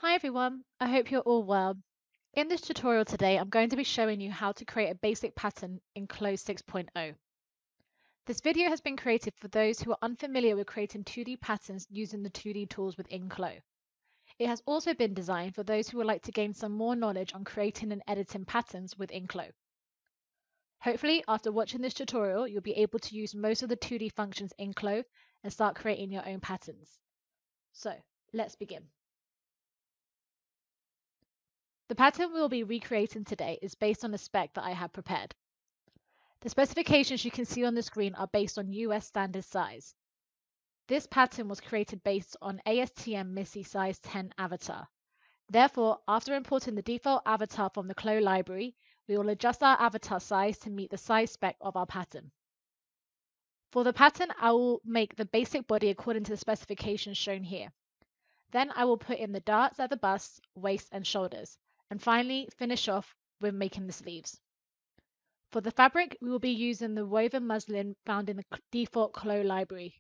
Hi everyone, I hope you're all well. In this tutorial today, I'm going to be showing you how to create a basic pattern in Clo 6.0. This video has been created for those who are unfamiliar with creating 2D patterns using the 2D tools within Clo. It has also been designed for those who would like to gain some more knowledge on creating and editing patterns within Clo. Hopefully, after watching this tutorial, you'll be able to use most of the 2D functions in Clo and start creating your own patterns. So, let's begin. The pattern we will be recreating today is based on a spec that I have prepared. The specifications you can see on the screen are based on US standard size. This pattern was created based on ASTM MISI size 10 avatar. Therefore, after importing the default avatar from the Clo library, we will adjust our avatar size to meet the size spec of our pattern. For the pattern, I will make the basic body according to the specifications shown here. Then I will put in the darts at the bust, waist and shoulders, and finally finish off with making the sleeves. For the fabric, we will be using the woven muslin found in the default Clo library.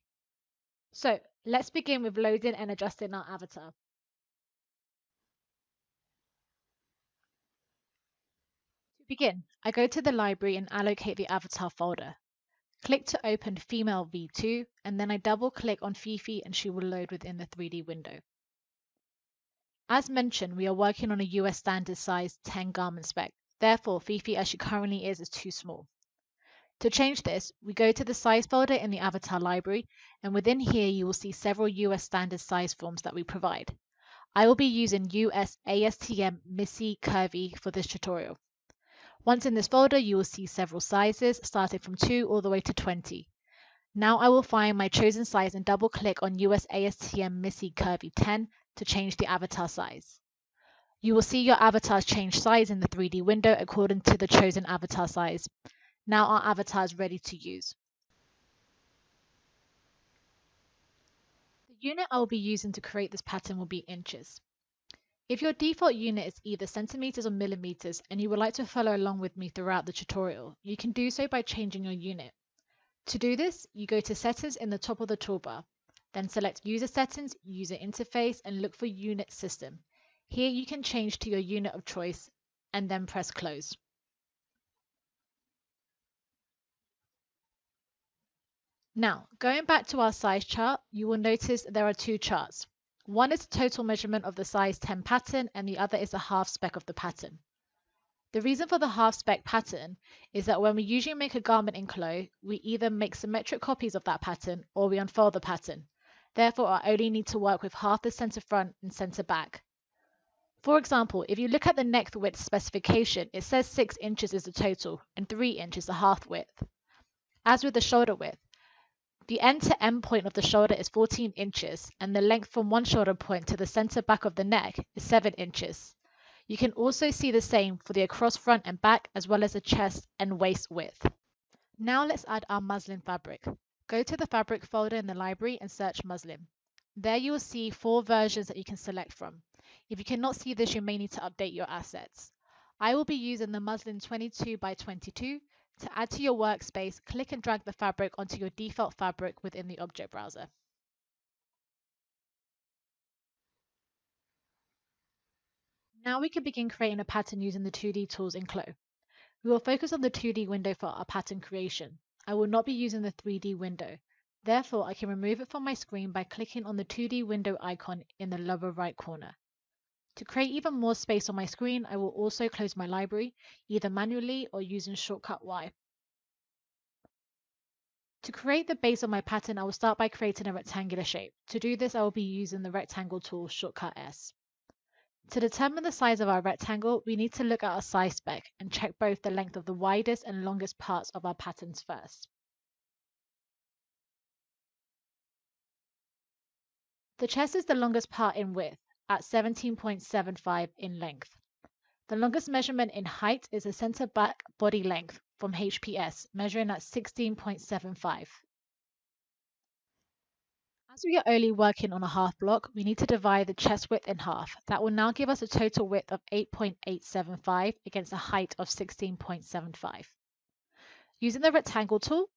So let's begin with loading and adjusting our avatar. To begin, I go to the library and allocate the avatar folder. Click to open Female V2 and then I double click on Fifi and she will load within the 3D window. As mentioned, we are working on a US standard size 10 garment spec. Therefore, Fifi as she currently is too small. To change this, we go to the size folder in the avatar library, and within here you will see several US standard size forms that we provide. I will be using US ASTM MISI Curvy for this tutorial. Once in this folder, you will see several sizes, starting from 2 all the way to 20. Now I will find my chosen size and double click on US ASTM MISI Curvy 10 to change the avatar size. You will see your avatar's change size in the 3D window according to the chosen avatar size. Now our avatar is ready to use. The unit I will be using to create this pattern will be inches. If your default unit is either centimeters or millimeters and you would like to follow along with me throughout the tutorial, you can do so by changing your unit. To do this, you go to Settings in the top of the toolbar, then select User Settings, User Interface, and look for Unit System. Here you can change to your unit of choice and then press Close. Now, going back to our size chart, you will notice there are two charts. One is the total measurement of the size 10 pattern and the other is the half spec of the pattern. The reason for the half spec pattern is that when we usually make a garment in Clo, we either make symmetric copies of that pattern or we unfold the pattern. Therefore, I only need to work with half the center front and center back. For example, if you look at the neck width specification, it says 6 inches is the total and 3 inches the half width. As with the shoulder width, the end-to-end point of the shoulder is 14 inches and the length from one shoulder point to the center back of the neck is 7 inches. You can also see the same for the across front and back as well as the chest and waist width. Now let's add our muslin fabric. Go to the fabric folder in the library and search muslin. There you will see 4 versions that you can select from. If you cannot see this, you may need to update your assets. I will be using the muslin 22 by 22. To add to your workspace, click and drag the fabric onto your default fabric within the object browser. Now we can begin creating a pattern using the 2D tools in Clo. We will focus on the 2D window for our pattern creation. I will not be using the 3D window. Therefore, I can remove it from my screen by clicking on the 2D window icon in the lower right corner. To create even more space on my screen, I will also close my library, either manually or using shortcut Y. To create the base of my pattern, I will start by creating a rectangular shape. To do this, I will be using the rectangle tool, shortcut S. To determine the size of our rectangle, we need to look at our size spec and check both the length of the widest and longest parts of our patterns first. The chest is the longest part in width, at 17.75 in length. The longest measurement in height is the center back body length from HPS, measuring at 16.75. As we are only working on a half block, we need to divide the chest width in half. That will now give us a total width of 8.875 against a height of 16.75. Using the rectangle tool,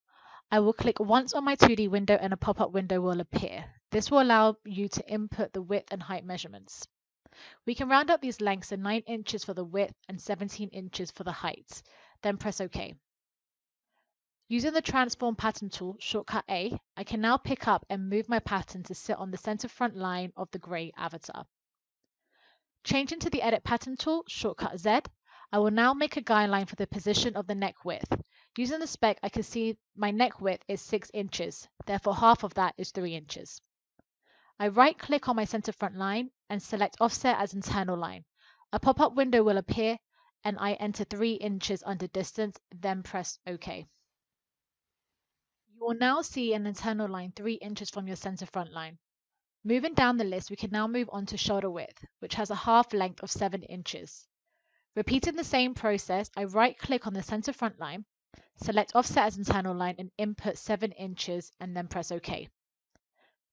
I will click once on my 2D window and a pop-up window will appear. This will allow you to input the width and height measurements. We can round up these lengths to 9 inches for the width and 17 inches for the height. Then press OK. Using the Transform Pattern tool, shortcut A, I can now pick up and move my pattern to sit on the center front line of the grey avatar. Changing to the Edit Pattern tool, shortcut Z, I will now make a guideline for the position of the neck width. Using the spec, I can see my neck width is 6 inches, therefore half of that is 3 inches. I right-click on my center front line and select Offset as internal line. A pop-up window will appear and I enter 3 inches under distance, then press OK. You will now see an internal line 3 inches from your center front line. Moving down the list, we can now move on to shoulder width, which has a half length of 7 inches. Repeating the same process, I right-click on the center front line, select Offset as internal line and input 7 inches and then press OK.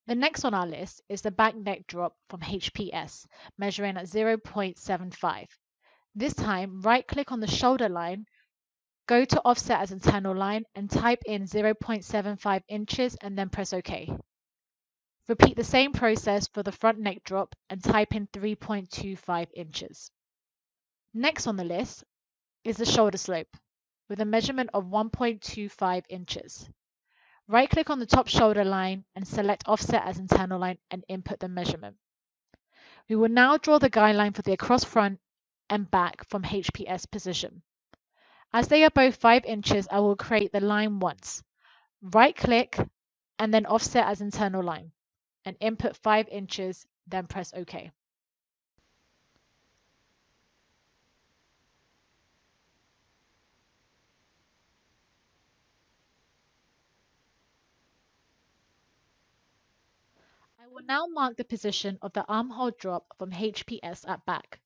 The next on our list is the back neck drop from HPS, measuring at 0.75. This time, right-click on the shoulder line, go to Offset as internal line and type in 0.75 inches and then press OK. Repeat the same process for the front neck drop and type in 3.25 inches. Next on the list is the shoulder slope with a measurement of 1.25 inches. Right-click on the top shoulder line and select Offset as internal line and input the measurement. We will now draw the guideline for the across front and back from HPS position. As they are both 5 inches, I will create the line once. Right-click and then Offset as internal line and input 5 inches, then press OK. I will now mark the position of the armhole drop from HPS at back.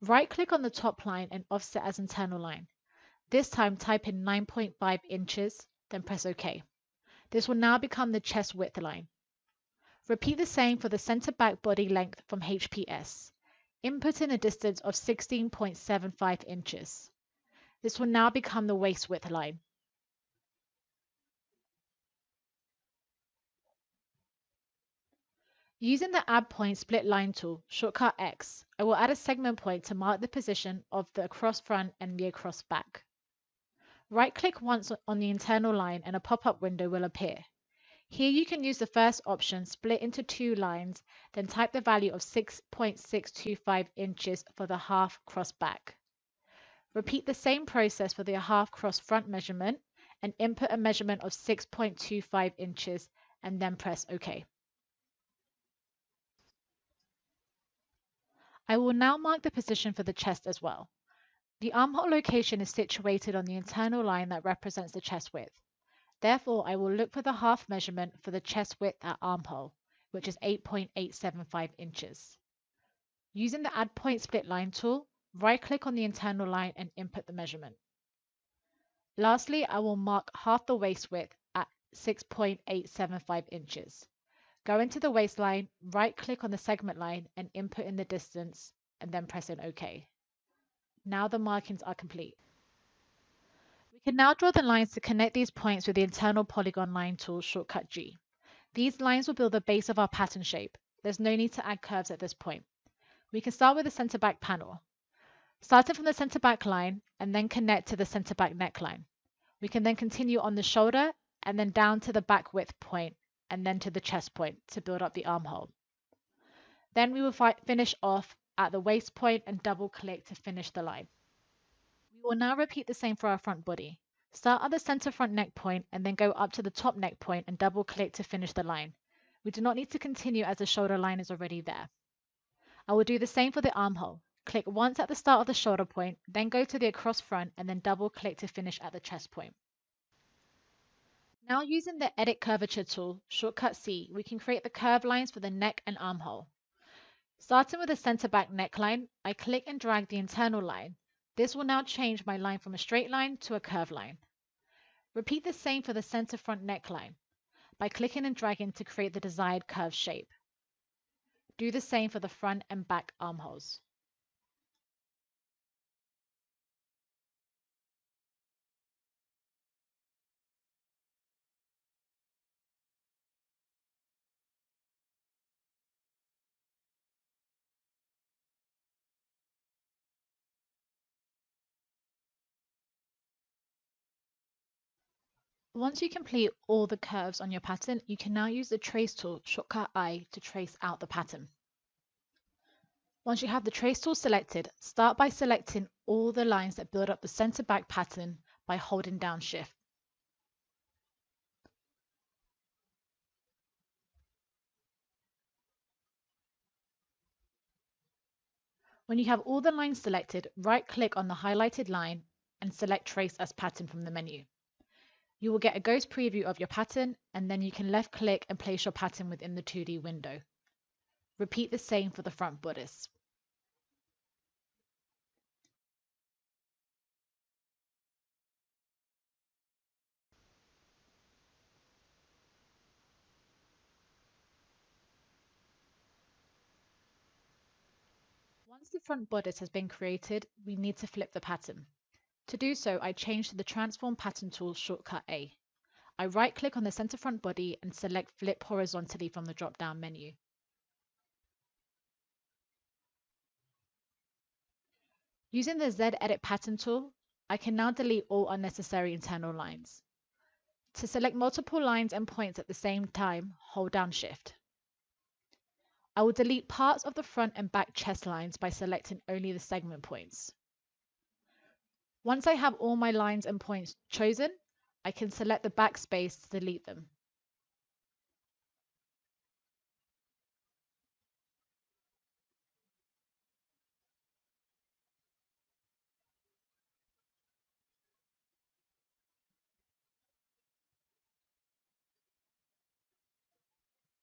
Right-click on the top line and Offset as internal line. This time type in 9.5 inches, then press OK. This will now become the chest width line. Repeat the same for the center back body length from HPS. Input in a distance of 16.75 inches. This will now become the waist width line. Using the Add Point Split Line tool, shortcut X, I will add a segment point to mark the position of the across front and the across back. Right-click once on the internal line and a pop-up window will appear. Here you can use the first option, split into 2 lines, then type the value of 6.625 inches for the half cross back. Repeat the same process for the half cross front measurement and input a measurement of 6.25 inches and then press OK. I will now mark the position for the chest as well. The armhole location is situated on the internal line that represents the chest width. Therefore, I will look for the half measurement for the chest width at armhole, which is 8.875 inches. Using the Add Point Split Line tool, right-click on the internal line and input the measurement. Lastly, I will mark half the waist width at 6.875 inches. Go into the waistline, right-click on the segment line and input in the distance, and then press in OK. Now the markings are complete. We can now draw the lines to connect these points with the internal polygon line tool, shortcut G. These lines will build the base of our pattern shape. There's no need to add curves at this point. We can start with the center back panel. Starting from the center back line and then connect to the center back neckline. We can then continue on the shoulder and then down to the back width point and then to the chest point to build up the armhole. Then we will finish off at the waist point and double click to finish the line. We will now repeat the same for our front body. Start at the center front neck point and then go up to the top neck point and double click to finish the line. We do not need to continue as the shoulder line is already there. I will do the same for the armhole. Click once at the start of the shoulder point, then go to the across front and then double click to finish at the chest point. Now using the Edit Curvature tool, shortcut C, we can create the curve lines for the neck and armhole. Starting with the center back neckline, I click and drag the internal line. This will now change my line from a straight line to a curved line. Repeat the same for the center front neckline by clicking and dragging to create the desired curve shape. Do the same for the front and back armholes. Once you complete all the curves on your pattern, you can now use the Trace tool, shortcut I, to trace out the pattern. Once you have the Trace tool selected, start by selecting all the lines that build up the center back pattern by holding down Shift. When you have all the lines selected, right-click on the highlighted line and select Trace as Pattern from the menu. You will get a ghost preview of your pattern, and then you can left-click and place your pattern within the 2D window. Repeat the same for the front bodice. Once the front bodice has been created, we need to flip the pattern. To do so, I change to the Transform Pattern tool, shortcut A. I right-click on the center front body and select Flip horizontally from the drop-down menu. Using the Z Edit Pattern tool, I can now delete all unnecessary internal lines. To select multiple lines and points at the same time, hold down Shift. I will delete parts of the front and back chest lines by selecting only the segment points. Once I have all my lines and points chosen, I can select the backspace to delete them.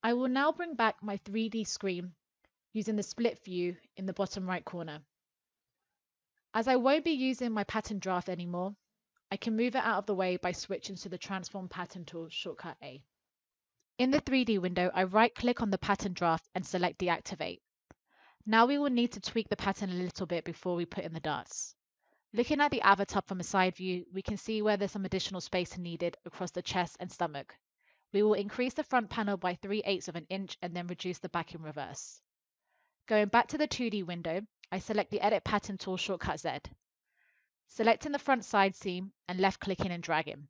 I will now bring back my 3D screen using the split view in the bottom right corner. As I won't be using my pattern draft anymore, I can move it out of the way by switching to the Transform Pattern tool, shortcut A. In the 3D window, I right-click on the pattern draft and select Deactivate. Now we will need to tweak the pattern a little bit before we put in the darts. Looking at the avatar from a side view, we can see where there's some additional space needed across the chest and stomach. We will increase the front panel by 3/8 of an inch and then reduce the back in reverse. Going back to the 2D window, I select the Edit Pattern tool, shortcut Z. Selecting the front side seam and left-clicking and dragging.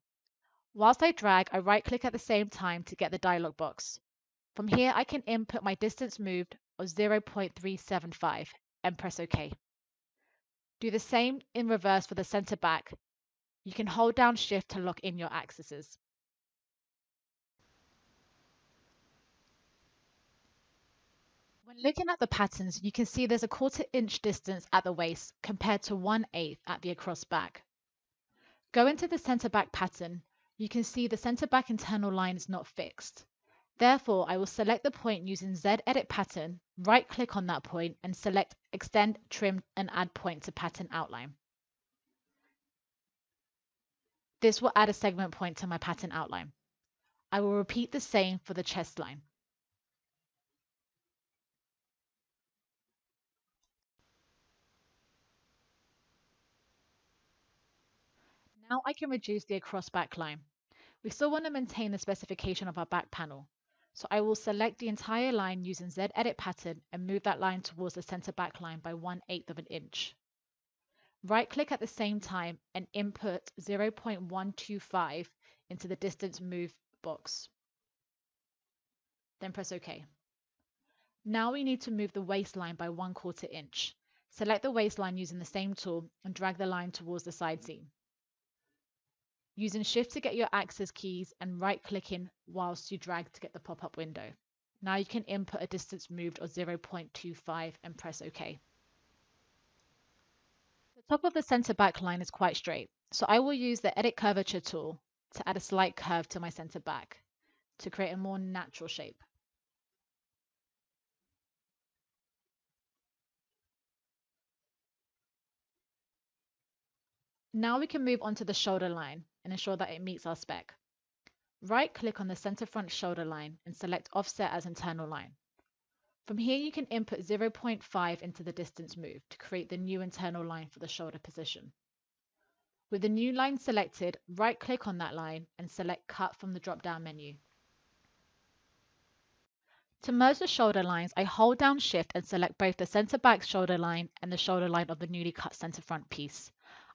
Whilst I drag, I right-click at the same time to get the dialog box. From here, I can input my distance moved of 0.375 and press OK. Do the same in reverse for the center back. You can hold down Shift to lock in your axes. When looking at the patterns, you can see there's a 1/4 inch distance at the waist compared to 1/8 at the across back. Going to the center back pattern, you can see the center back internal line is not fixed. Therefore, I will select the point using Z Edit Pattern, right-click on that point and select Extend, Trim and Add Point to Pattern Outline. This will add a segment point to my pattern outline. I will repeat the same for the chest line. Now I can reduce the across back line. We still want to maintain the specification of our back panel. So I will select the entire line using Z Edit Pattern and move that line towards the center back line by 1/8 of an inch. Right-click at the same time and input 0.125 into the distance move box. Then press OK. Now we need to move the waistline by 1/4 inch. Select the waistline using the same tool and drag the line towards the side seam. Using Shift to get your axis keys and right-clicking whilst you drag to get the pop-up window. Now you can input a distance moved of 0.25 and press OK. The top of the center back line is quite straight, so I will use the Edit Curvature tool to add a slight curve to my center back to create a more natural shape. Now we can move on to the shoulder line and ensure that it meets our spec. Right-click on the center front shoulder line and select Offset as internal line. From here, you can input 0.5 into the distance moved to create the new internal line for the shoulder position. With the new line selected, right-click on that line and select Cut from the drop-down menu. To merge the shoulder lines, I hold down Shift and select both the center back shoulder line and the shoulder line of the newly cut center front piece.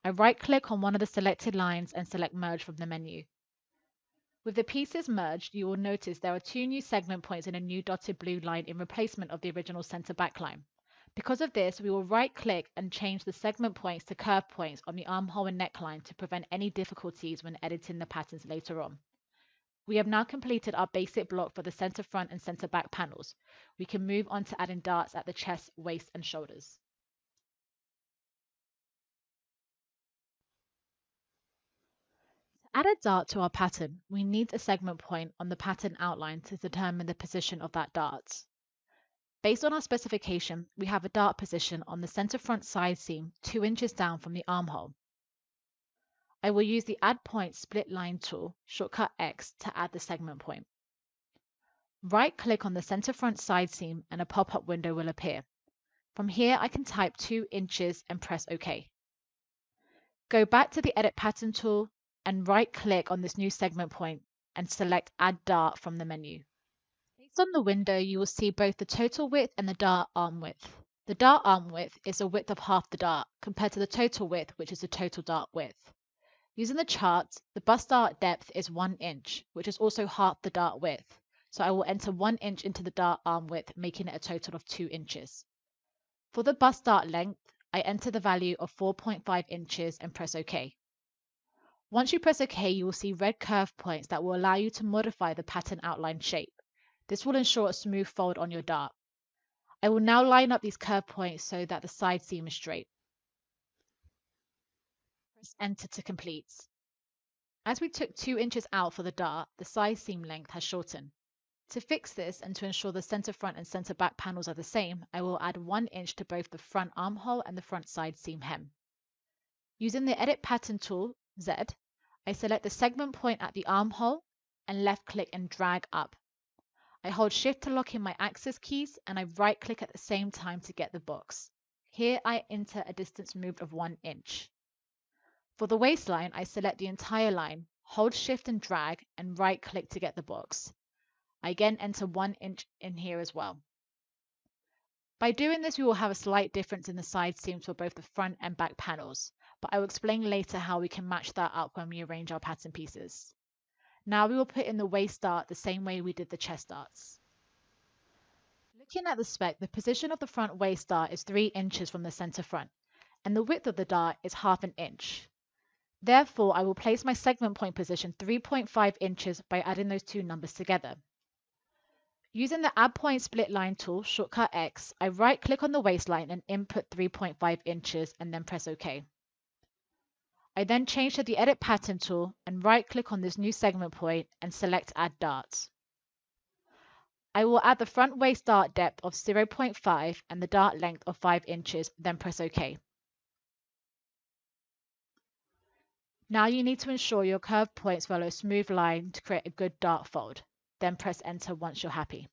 I right-click on one of the selected lines and select Merge from the menu. With the pieces merged, you will notice there are two new segment points and a new dotted blue line in replacement of the original center back line. Because of this, we will right-click and change the segment points to curve points on the armhole and neckline to prevent any difficulties when editing the patterns later on. We have now completed our basic block for the center front and center back panels. We can move on to adding darts at the chest, waist, and shoulders. To add a dart to our pattern, we need a segment point on the pattern outline to determine the position of that dart. Based on our specification, we have a dart position on the center front side seam 2 inches down from the armhole. I will use the Add Point Split Line tool, shortcut X, to add the segment point. Right-click on the center front side seam and a pop-up window will appear. From here, I can type 2 inches and press OK. Go back to the Edit Pattern tool and right-click on this new segment point and select Add Dart from the menu. Based on the window, you will see both the total width and the dart arm width. The dart arm width is a width of half the dart, compared to the total width, which is the total dart width. Using the chart, the bust dart depth is 1 inch, which is also half the dart width. So I will enter 1 inch into the dart arm width, making it a total of 2 inches. For the bust dart length, I enter the value of 4.5 inches and press OK. Once you press OK, you will see red curve points that will allow you to modify the pattern outline shape. This will ensure a smooth fold on your dart. I will now line up these curve points so that the side seam is straight. Press Enter to complete. As we took 2 inches out for the dart, the side seam length has shortened. To fix this and to ensure the center front and center back panels are the same, I will add 1 inch to both the front armhole and the front side seam hem. Using the Edit Pattern tool, Z, I select the segment point at the armhole and left click and drag up. I hold Shift to lock in my axis keys and I right click at the same time to get the box. Here I enter a distance moved of 1 inch. For the waistline, I select the entire line, hold Shift and drag and right click to get the box. I again enter 1 inch in here as well. By doing this, we will have a slight difference in the side seams for both the front and back panels, but I will explain later how we can match that up when we arrange our pattern pieces. Now we will put in the waist dart the same way we did the chest darts. Looking at the spec, the position of the front waist dart is 3 inches from the center front, and the width of the dart is half an inch. Therefore, I will place my segment point position 3.5 inches by adding those two numbers together. Using the Add Point Split Line tool, shortcut X, I right-click on the waistline and input 3.5 inches and then press OK. I then change to the Edit Pattern tool and right-click on this new segment point and select Add Dart. I will add the front waist dart depth of 0.5 and the dart length of 5 inches, then press OK. Now you need to ensure your curved points follow a smooth line to create a good dart fold. Then press Enter once you're happy.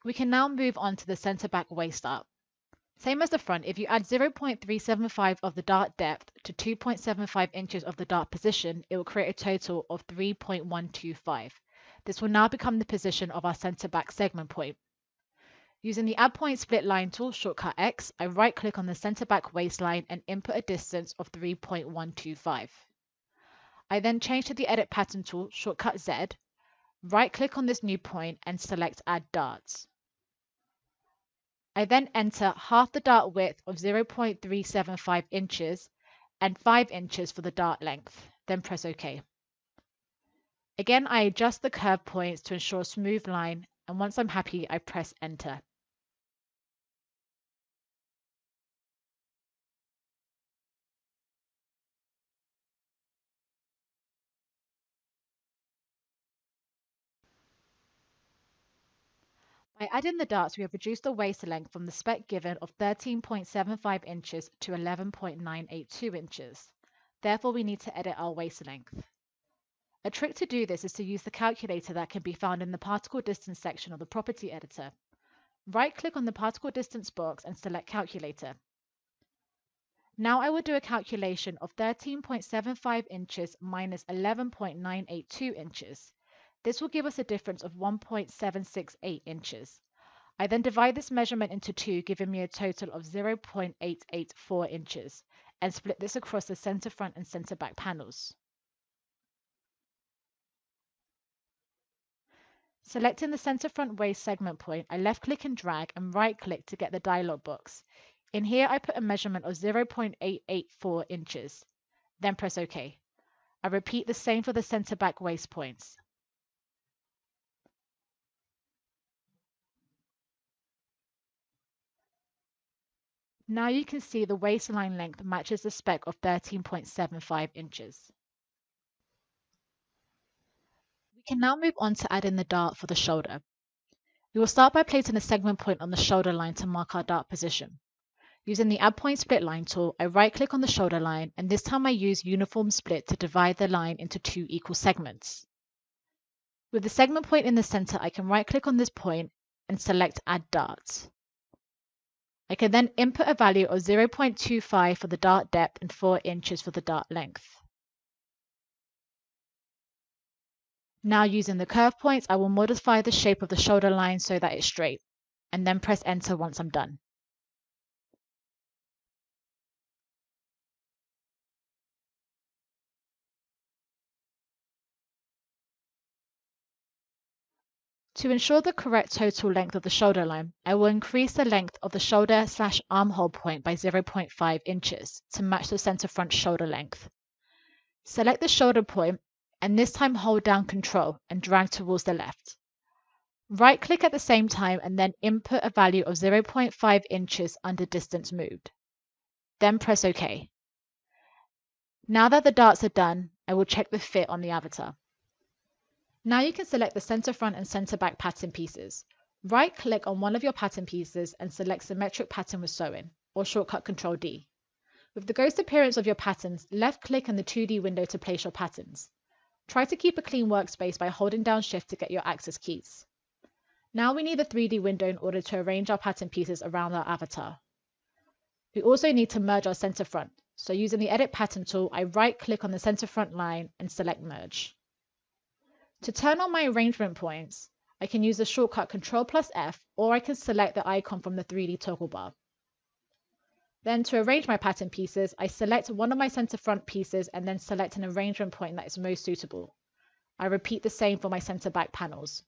We can now move on to the center back waist dart. Same as the front, if you add 0.375 of the dart depth to 2.75 inches of the dart position, it will create a total of 3.125. This will now become the position of our center back segment point. Using the Add Point Split Line tool, shortcut X, I right-click on the center back waistline and input a distance of 3.125. I then change to the Edit Pattern tool, shortcut Z, right-click on this new point and select Add Darts. I then enter half the dart width of 0.375 inches and 5 inches for the dart length, then press OK. Again, I adjust the curve points to ensure a smooth line, and once I'm happy, I press Enter. By adding the darts, we have reduced the waist length from the spec given of 13.75 inches to 11.982 inches. Therefore, we need to edit our waist length. A trick to do this is to use the calculator that can be found in the particle distance section of the property editor. Right-click on the particle distance box and select Calculator. Now I will do a calculation of 13.75 inches minus 11.982 inches. This will give us a difference of 1.768 inches. I then divide this measurement into 2, giving me a total of 0.884 inches, and split this across the center front and center back panels. Selecting the center front waist segment point, I left click and drag and right click to get the dialog box. In here, I put a measurement of 0.884 inches, then press OK. I repeat the same for the center back waist points. Now you can see the waistline length matches the spec of 13.75 inches. We can now move on to add in the dart for the shoulder. We will start by placing a segment point on the shoulder line to mark our dart position. Using the Add Point Split Line tool, I right-click on the shoulder line, and this time I use Uniform Split to divide the line into 2 equal segments. With the segment point in the center, I can right-click on this point and select Add Dart. I can then input a value of 0.25 for the dart depth and 4 inches for the dart length. Now using the curve points, I will modify the shape of the shoulder line so that it's straight, and then press Enter once I'm done. To ensure the correct total length of the shoulder line, I will increase the length of the shoulder/armhole point by 0.5 inches to match the center front shoulder length. Select the shoulder point and this time hold down Control and drag towards the left. Right click at the same time and then input a value of 0.5 inches under distance moved. Then press OK. Now that the darts are done, I will check the fit on the avatar. Now you can select the center front and center back pattern pieces. Right click on one of your pattern pieces and select Symmetric Pattern with Sewing, or shortcut Ctrl D. With the ghost appearance of your patterns, left click in the 2D window to place your patterns. Try to keep a clean workspace by holding down Shift to get your access keys. Now we need the 3D window in order to arrange our pattern pieces around our avatar. We also need to merge our center front, so using the Edit Pattern tool, I right click on the center front line and select Merge. To turn on my arrangement points, I can use the shortcut Ctrl+F, or I can select the icon from the 3D toggle bar. Then to arrange my pattern pieces, I select one of my center front pieces and then select an arrangement point that is most suitable. I repeat the same for my center back panels.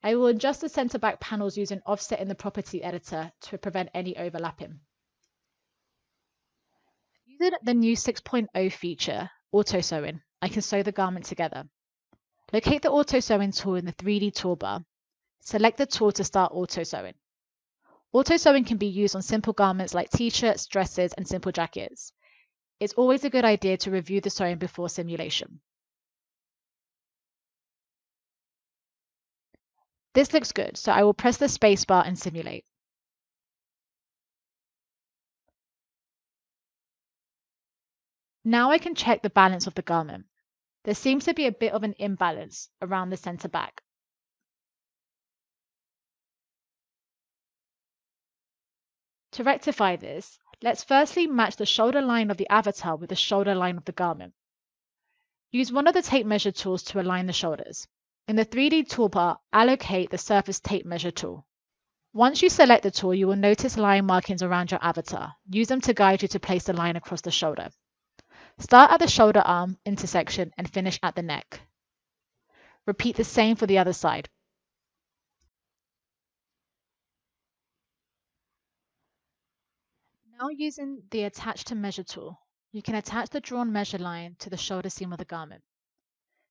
I will adjust the center back panels using Offset in the Property Editor to prevent any overlapping. Using the new 6.0 feature, Auto Sewing, I can sew the garment together. Locate the Auto Sewing tool in the 3D toolbar. Select the tool to start auto sewing. Auto sewing can be used on simple garments like t-shirts, dresses, and simple jackets. It's always a good idea to review the sewing before simulation. This looks good, so I will press the spacebar and simulate. Now I can check the balance of the garment. There seems to be a bit of an imbalance around the center back. To rectify this, let's firstly match the shoulder line of the avatar with the shoulder line of the garment. Use one of the tape measure tools to align the shoulders. In the 3D toolbar, allocate the Surface Tape Measure tool. Once you select the tool, you will notice line markings around your avatar. Use them to guide you to place the line across the shoulder. Start at the shoulder arm intersection and finish at the neck. Repeat the same for the other side. Now using the Attach to Measure tool, you can attach the drawn measure line to the shoulder seam of the garment.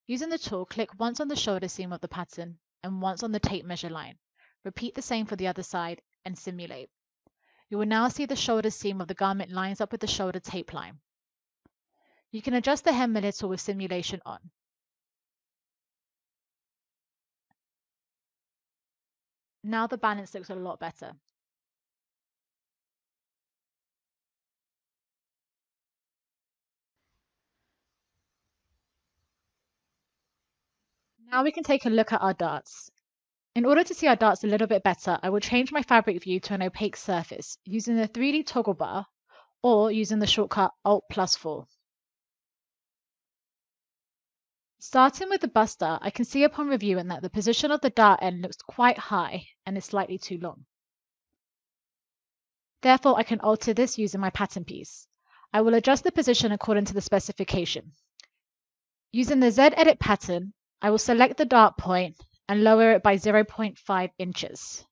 Using the tool, click once on the shoulder seam of the pattern and once on the tape measure line. Repeat the same for the other side and simulate. You will now see the shoulder seam of the garment lines up with the shoulder tape line. You can adjust the hem a little with simulation on. Now the balance looks a lot better. Now we can take a look at our darts. In order to see our darts a little bit better, I will change my fabric view to an opaque surface using the 3D toggle bar or using the shortcut Alt+4. Starting with the bust dart, I can see upon reviewing that the position of the dart end looks quite high and is slightly too long. Therefore, I can alter this using my pattern piece. I will adjust the position according to the specification. Using the Z edit pattern, I will select the dart point and lower it by 0.5 inches.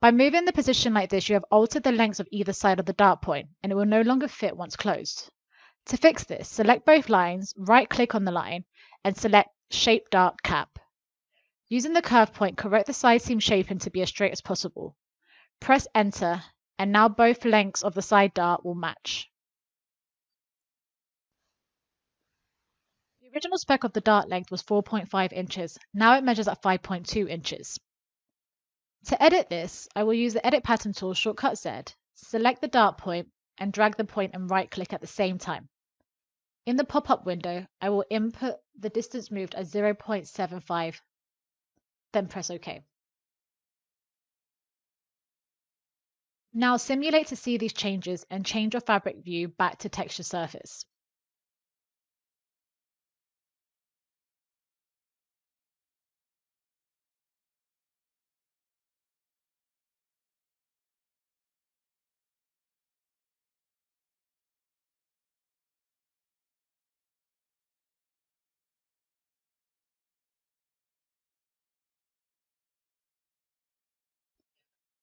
By moving the position like this, you have altered the lengths of either side of the dart point, and it will no longer fit once closed. To fix this, select both lines, right-click on the line, and select Shape Dart Cap. Using the curve point, correct the side seam shaping to be as straight as possible. Press Enter, and now both lengths of the side dart will match. The original spec of the dart length was 4.5 inches, now it measures at 5.2 inches. To edit this, I will use the Edit Pattern tool, shortcut Z, select the dart point, and drag the point and right-click at the same time. In the pop-up window, I will input the distance moved as 0.75, then press OK. Now simulate to see these changes and change your fabric view back to texture surface.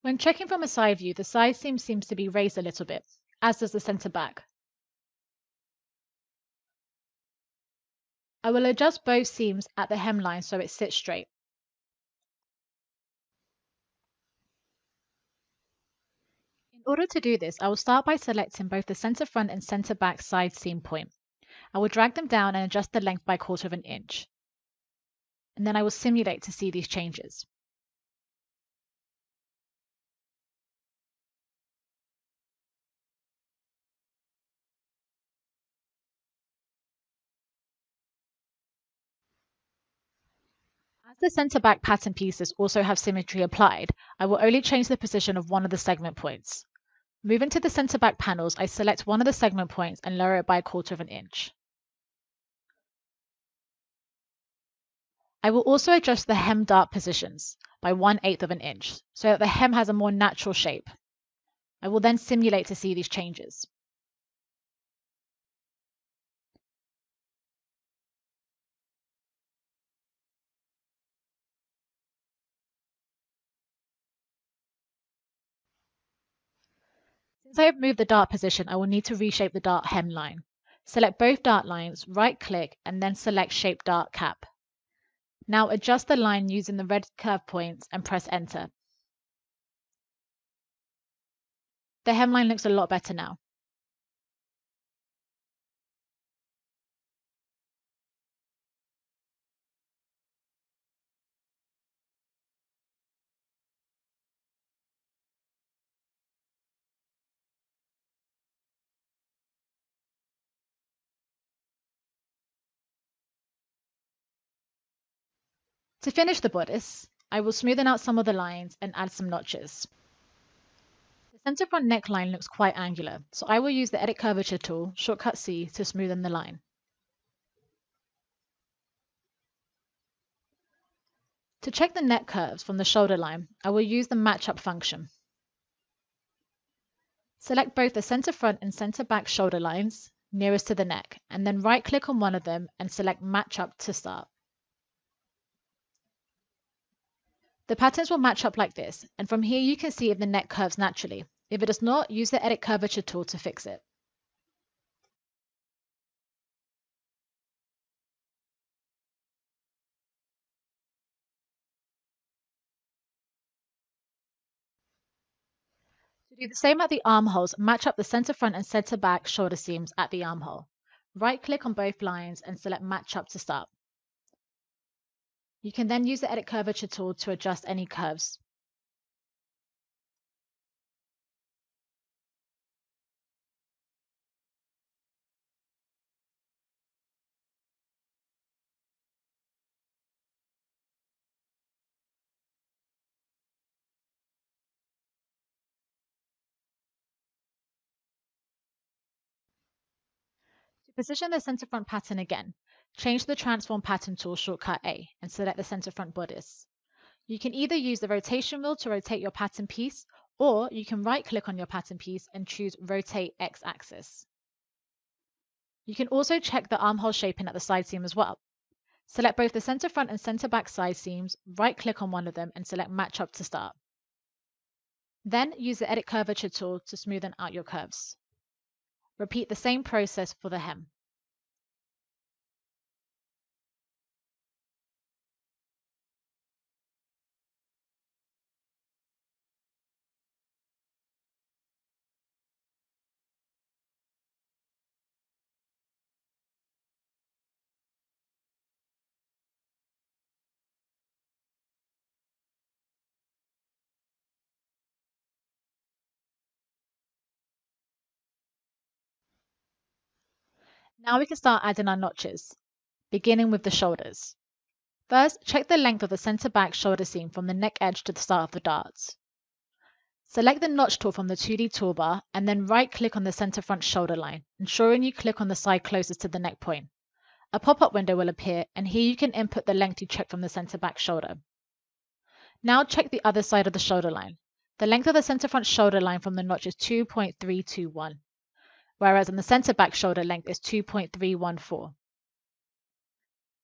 When checking from a side view, the side seam seems to be raised a little bit, as does the center back. I will adjust both seams at the hemline so it sits straight. In order to do this, I will start by selecting both the center front and center back side seam point. I will drag them down and adjust the length by 1/4 of an inch. And then I will simulate to see these changes. As the center back pattern pieces also have symmetry applied, I will only change the position of one of the segment points. Moving to the center back panels, I select one of the segment points and lower it by 1/4 of an inch. I will also adjust the hem dart positions by 1/8 of an inch so that the hem has a more natural shape. I will then simulate to see these changes. Since I have moved the dart position, I will need to reshape the dart hemline. Select both dart lines, right-click, and then select Shape Dart Cap. Now adjust the line using the red curve points and press Enter. The hemline looks a lot better now. To finish the bodice, I will smoothen out some of the lines and add some notches. The center front neckline looks quite angular, so I will use the Edit Curvature tool, shortcut C, to smoothen the line. To check the neck curves from the shoulder line, I will use the Match Up function. Select both the center front and center back shoulder lines nearest to the neck, and then right-click on one of them and select Match Up to start. The patterns will match up like this, and from here you can see if the neck curves naturally. If it does not, use the Edit Curvature tool to fix it. To do the same at the armholes, match up the center front and center back shoulder seams at the armhole. Right-click on both lines and select Match Up to start. You can then use the Edit Curvature tool to adjust any curves. To position the center front pattern again, Change the Transform Pattern tool shortcut A and select the center front bodice. You can either use the rotation wheel to rotate your pattern piece, or you can right-click on your pattern piece and choose Rotate X-axis. You can also check the armhole shaping at the side seam as well. Select both the center front and center back side seams, right-click on one of them and select Match Up to start. Then use the Edit Curvature tool to smoothen out your curves. Repeat the same process for the hem. Now we can start adding our notches, beginning with the shoulders. First, check the length of the center back shoulder seam from the neck edge to the start of the darts. Select the notch tool from the 2D toolbar and then right-click on the center front shoulder line, ensuring you click on the side closest to the neck point. A pop-up window will appear, and here you can input the length you checked from the center back shoulder. Now check the other side of the shoulder line. The length of the center front shoulder line from the notch is 2.321, whereas on the center back shoulder length is 2.314.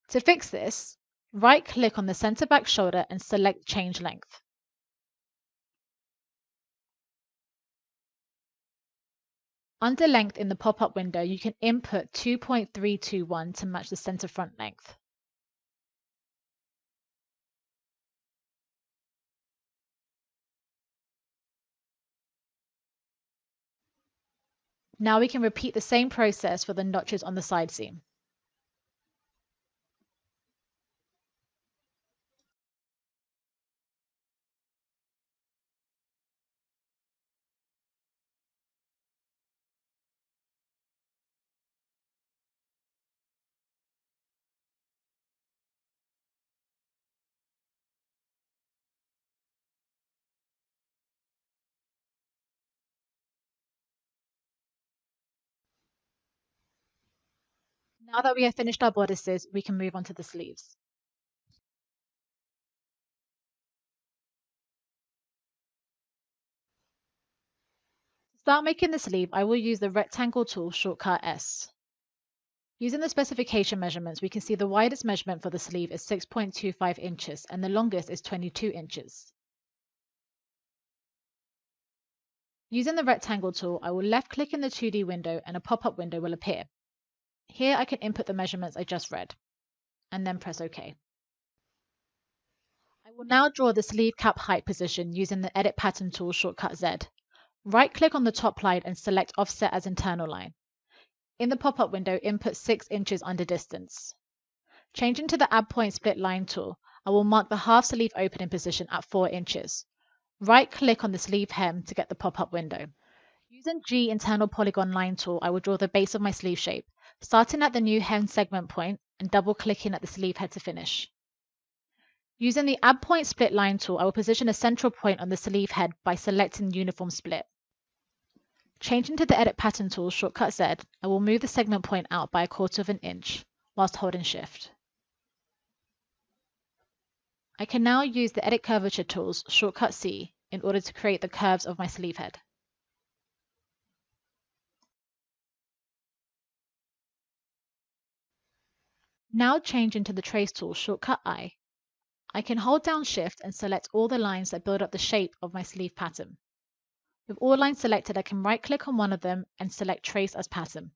To fix this, right-click on the center back shoulder and select Change Length. Under Length in the pop-up window, you can input 2.321 to match the center front length. Now we can repeat the same process for the notches on the side seam. Now that we have finished our bodices, we can move on to the sleeves. To start making the sleeve, I will use the rectangle tool shortcut S. Using the specification measurements, we can see the widest measurement for the sleeve is 6.25 inches and the longest is 22 inches. Using the rectangle tool, I will left-click in the 2D window and a pop-up window will appear. Here I can input the measurements I just read, and then press OK. I will now draw the sleeve cap height position using the Edit Pattern tool shortcut Z. Right-click on the top line and select Offset as internal line. In the pop-up window, input 6 inches under distance. Changing to the Add Point Split Line tool, I will mark the half sleeve opening position at 4 inches. Right-click on the sleeve hem to get the pop-up window. Using G Internal Polygon Line tool, I will draw the base of my sleeve shape, starting at the new hem segment point and double-clicking at the sleeve head to finish. Using the Add Point Split Line tool, I will position a central point on the sleeve head by selecting Uniform Split. Changing to the Edit Pattern tool, shortcut Z, I will move the segment point out by 1/4 of an inch, whilst holding Shift. I can now use the Edit Curvature tools, shortcut C, in order to create the curves of my sleeve head. Now changing to the Trace tool, shortcut I can hold down Shift and select all the lines that build up the shape of my sleeve pattern. With all lines selected, I can right-click on one of them and select Trace as Pattern.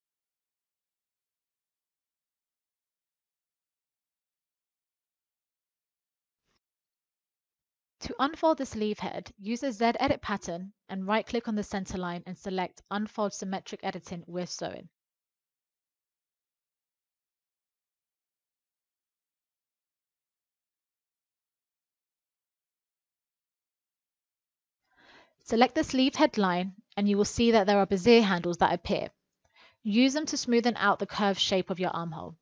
To unfold the sleeve head, use the Z Edit pattern and right-click on the center line and select Unfold Symmetric Editing with Sewing. Select the sleeve head line and you will see that there are bezier handles that appear. Use them to smoothen out the curved shape of your armhole.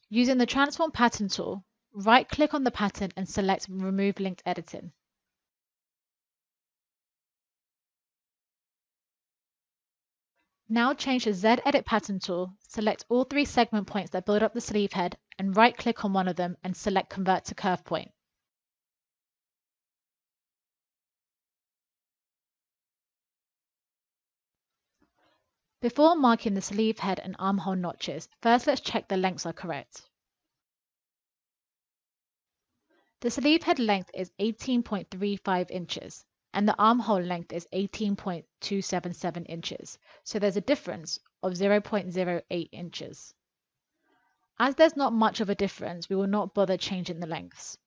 Using the Transform Pattern tool, right-click on the pattern and select Remove Linked Editing. Now change the Z Edit Pattern tool, select all three segment points that build up the sleeve head and right-click on one of them and select Convert to Curve Point. Before marking the sleeve head and armhole notches, first let's check the lengths are correct. The sleeve head length is 18.35 inches and the armhole length is 18.277 inches, so there's a difference of 0.08 inches. As there's not much of a difference, we will not bother changing the lengths.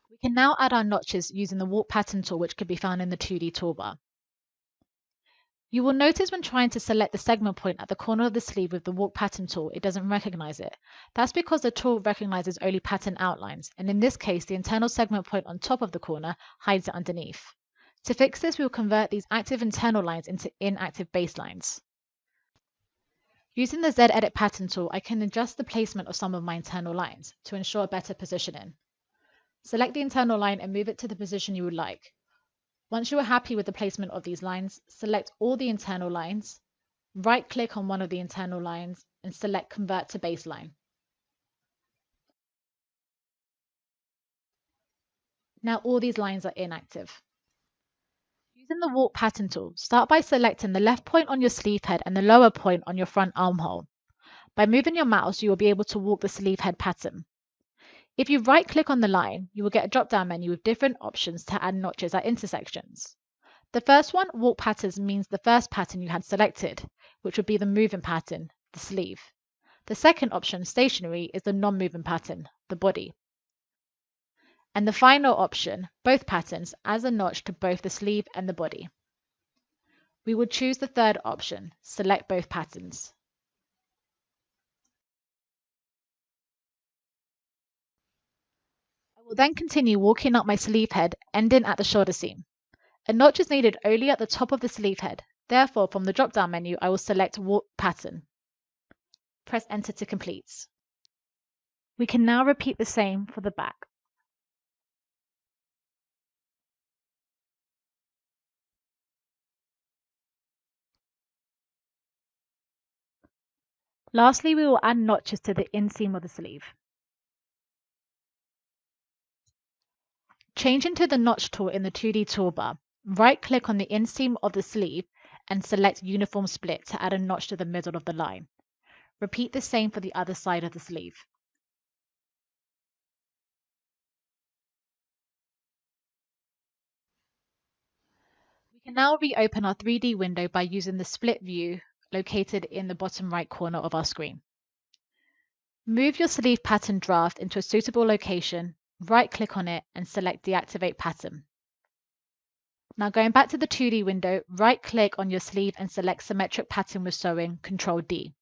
We can now add our notches using the Warp Pattern tool, which can be found in the 2D toolbar. You will notice when trying to select the segment point at the corner of the sleeve with the Warp Pattern tool, it doesn't recognize it. That's because the tool recognizes only pattern outlines, and in this case, the internal segment point on top of the corner hides it underneath. To fix this, we will convert these active internal lines into inactive baselines. Using the Z Edit Pattern tool, I can adjust the placement of some of my internal lines to ensure better positioning. Select the internal line and move it to the position you would like. Once you are happy with the placement of these lines, select all the internal lines, right-click on one of the internal lines, and select Convert to Baseline. Now all these lines are inactive. Using the Warp Pattern tool, start by selecting the left point on your sleeve head and the lower point on your front armhole. By moving your mouse, you will be able to walk the sleeve head pattern. If you right-click on the line, you will get a drop-down menu with different options to add notches at intersections. The first one, Walk Patterns, means the first pattern you had selected, which would be the moving pattern, the sleeve. The second option, Stationary, is the non-moving pattern, the body. And the final option, Both Patterns, adds a notch to both the sleeve and the body. We would choose the third option, Select Both Patterns. I will then continue walking up my sleeve head, ending at the shoulder seam. A notch is needed only at the top of the sleeve head. Therefore, from the drop-down menu, I will select Warp Pattern. Press Enter to complete. We can now repeat the same for the back. Lastly, we will add notches to the inseam of the sleeve. Change into the notch tool in the 2D toolbar. Right-click on the inseam of the sleeve and select Uniform Split to add a notch to the middle of the line. Repeat the same for the other side of the sleeve. We can now reopen our 3D window by using the split view located in the bottom right corner of our screen. Move your sleeve pattern draft into a suitable location, right-click on it and select Deactivate Pattern. Now going back to the 2D window, right-click on your sleeve and select Symmetric Pattern with Sewing, Ctrl D.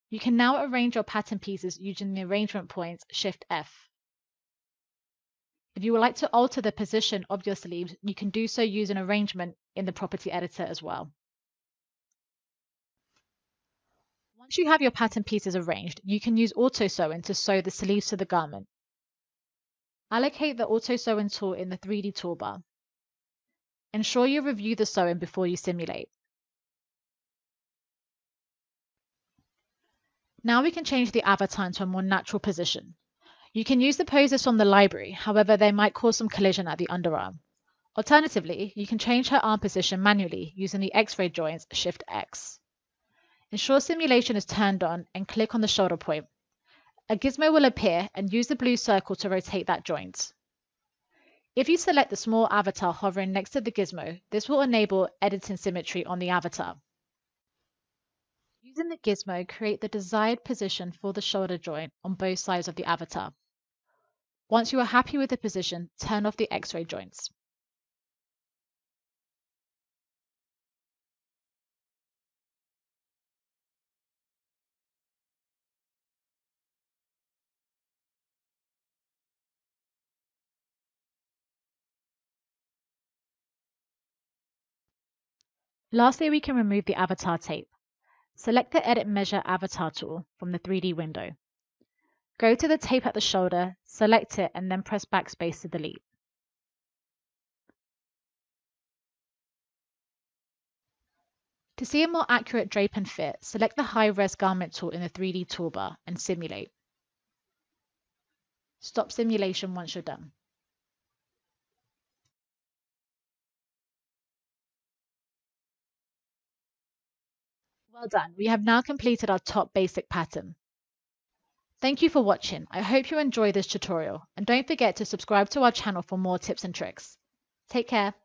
You can now arrange your pattern pieces using the arrangement points, Shift F. If you would like to alter the position of your sleeves, you can do so using arrangement in the property editor as well. Once you have your pattern pieces arranged, you can use auto sewing to sew the sleeves to the garment. Allocate the auto sewing tool in the 3D toolbar. Ensure you review the sewing before you simulate. Now we can change the avatar into a more natural position. You can use the poses from the library, however they might cause some collision at the underarm. Alternatively, you can change her arm position manually using the X-ray joints, Shift X. Ensure simulation is turned on and click on the shoulder point. A gizmo will appear and use the blue circle to rotate that joint. If you select the small avatar hovering next to the gizmo, this will enable editing symmetry on the avatar. Using the gizmo, create the desired position for the shoulder joint on both sides of the avatar. Once you are happy with the position, turn off the X-ray joints. Lastly, we can remove the avatar tape. Select the Edit Measure Avatar tool from the 3D window. Go to the tape at the shoulder, select it, and then press backspace to delete. To see a more accurate drape and fit, select the high-res garment tool in the 3D toolbar and simulate. Stop simulation once you're done. Well done. We have now completed our top basic pattern. Thank you for watching. I hope you enjoyed this tutorial and don't forget to subscribe to our channel for more tips and tricks. Take care.